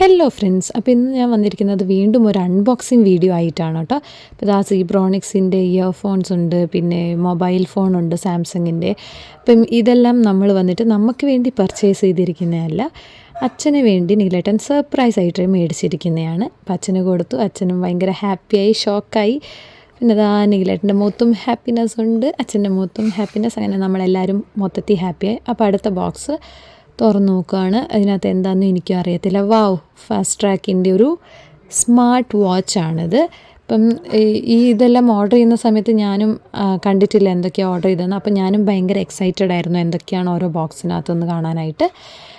Hello friends, അപ്പോൾ ഇന്ന് ഞാൻ വന്നിരിക്കുന്നത് വീണ്ടും ഒരു അൺബോക്സിങ് വീഡിയോ ആയിട്ടാണ് കേട്ടോ. അപ്പോൾ ഇതാ സീബ്രോണിക്സിൻ്റെ ഇയർഫോൺസ് ഉണ്ട്, പിന്നെ മൊബൈൽ ഫോണുണ്ട് സാംസങ്ങിൻ്റെ. അപ്പം ഇതെല്ലാം നമ്മൾ വന്നിട്ട് നമുക്ക് വേണ്ടി പർച്ചേസ് ചെയ്തിരിക്കുന്നതല്ല, അച്ഛന് വേണ്ടി നീലേട്ടൻ സർപ്രൈസ് ആയിട്ട് മേടിച്ചിരിക്കുന്നതാണ്. അപ്പം അച്ഛന് കൊടുത്തു, അച്ഛനും ഭയങ്കര ഹാപ്പിയായി, ഷോക്കായി. പിന്നെ അതാ നീലേട്ടൻ്റെ മുഖത്തും ഹാപ്പിനെസ് ഉണ്ട്, അച്ഛൻ്റെ മുഖത്തും ഹാപ്പിനെസ്, അങ്ങനെ നമ്മളെല്ലാവരും മൊത്തത്തിൽ ഹാപ്പിയായി. അപ്പോൾ അടുത്ത ബോക്സ് തുറന്നു നോക്കുകയാണ്. അതിനകത്ത് എന്താണെന്ന് എനിക്കും അറിയത്തില്ല. വാവ്, ഫാസ്റ്റ് ട്രാക്കിൻ്റെ ഒരു സ്മാർട്ട് വാച്ചാണിത്. ഇപ്പം ഇതെല്ലാം ഓർഡർ ചെയ്യുന്ന സമയത്ത് ഞാനും കണ്ടിട്ടില്ല എന്തൊക്കെയാണ് ഓർഡർ ചെയ്തതെന്ന്. അപ്പം ഞാനും ഭയങ്കര എക്സൈറ്റഡ് ആയിരുന്നു എന്തൊക്കെയാണ് ഓരോ ബോക്സിനകത്തുനിന്ന് കാണാനായിട്ട്.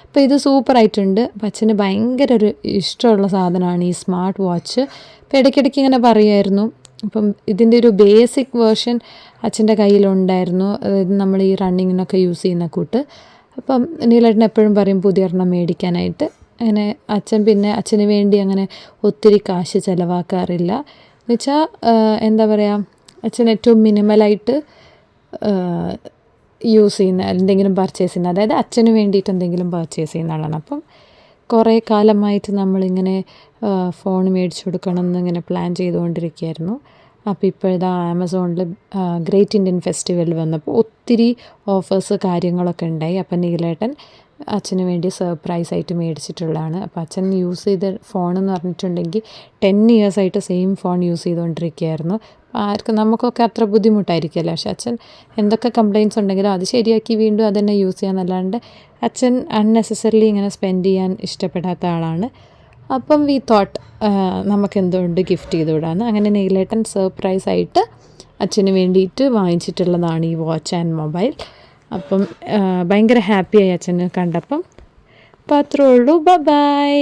അപ്പോൾ ഇത് സൂപ്പറായിട്ടുണ്ട്. അപ്പം അച്ഛന് ഭയങ്കര ഒരു ഇഷ്ടമുള്ള സാധനമാണ് ഈ സ്മാർട്ട് വാച്ച്. അപ്പോൾ ഇടയ്ക്കിടയ്ക്ക് ഇങ്ങനെ പറയുമായിരുന്നു. അപ്പം ഇതിൻ്റെ ഒരു ബേസിക് വേർഷൻ അച്ഛൻ്റെ കയ്യിലുണ്ടായിരുന്നു, അതായത് നമ്മൾ ഈ റണ്ണിങ്ങിനൊക്കെ യൂസ് ചെയ്യുന്ന കൂട്ട്. അപ്പം നീലേട്ടൻ എപ്പോഴും പറയും പുതിയൊരെണ്ണം മേടിക്കാനായിട്ട്. അങ്ങനെ അച്ഛന് വേണ്ടി അങ്ങനെ ഒത്തിരി കാശ് ചിലവാക്കാറില്ല. എന്നുവെച്ചാൽ എന്താ പറയുക, അച്ഛൻ ഏറ്റവും മിനിമലായിട്ട് യൂസ് ചെയ്യുന്ന എന്തെങ്കിലും പർച്ചേസ് ചെയ്യുന്ന, അതായത് അച്ഛന് വേണ്ടിയിട്ട് എന്തെങ്കിലും പർച്ചേസ് ചെയ്യുന്ന ആളാണ്. അപ്പം കുറേ കാലമായിട്ട് നമ്മളിങ്ങനെ ഫോൺ മേടിച്ചു കൊടുക്കണം എന്നിങ്ങനെ പ്ലാൻ ചെയ്തുകൊണ്ടിരിക്കുകയായിരുന്നു. അപ്പോൾ ഇപ്പോഴിതാ ആമസോണിൽ ഗ്രേറ്റ് ഇന്ത്യൻ ഫെസ്റ്റിവൽ വന്നപ്പോൾ ഒത്തിരി ഓഫേഴ്സ് കാര്യങ്ങളൊക്കെ ഉണ്ടായി. അപ്പം നീലേട്ടൻ അച്ഛന് വേണ്ടി സർപ്രൈസ് ആയിട്ട് മേടിച്ചിട്ടുള്ളതാണ്. അപ്പോൾ അച്ഛൻ യൂസ് ചെയ്ത ഫോണെന്ന് പറഞ്ഞിട്ടുണ്ടെങ്കിൽ 10 ഇയേഴ്സായിട്ട് സെയിം ഫോൺ യൂസ് ചെയ്തുകൊണ്ടിരിക്കുകയായിരുന്നു. നമുക്കൊക്കെ അത്ര ബുദ്ധിമുട്ടായിരിക്കുമല്ലോ, പക്ഷെ അച്ഛൻ എന്തൊക്കെ കംപ്ലയിൻറ്റ്സ് ഉണ്ടെങ്കിലും അത് ശരിയാക്കി വീണ്ടും അതുതന്നെ യൂസ് ചെയ്യാന്നല്ലാണ്ട് അച്ഛൻ അൺനെസസറിലി ഇങ്ങനെ സ്പെൻഡ് ചെയ്യാൻ ഇഷ്ടപ്പെടാത്ത ആളാണ്. അപ്പം വി തോട്ട് നമുക്ക് എന്തുകൊണ്ട് ഗിഫ്റ്റ് ചെയ്തുവിടാമെന്ന്. അങ്ങനെ നീലേട്ടൻ സർപ്രൈസ് ആയിട്ട് അച്ഛന് വേണ്ടിയിട്ട് വാങ്ങിച്ചിട്ടുള്ളതാണ് ഈ വാച്ച് ആൻഡ് മൊബൈൽ. അപ്പം ഭയങ്കര ഹാപ്പിയായി അച്ഛന് കണ്ടപ്പം. അപ്പോൾ അത്രേ ഉള്ളൂ. ബൈ.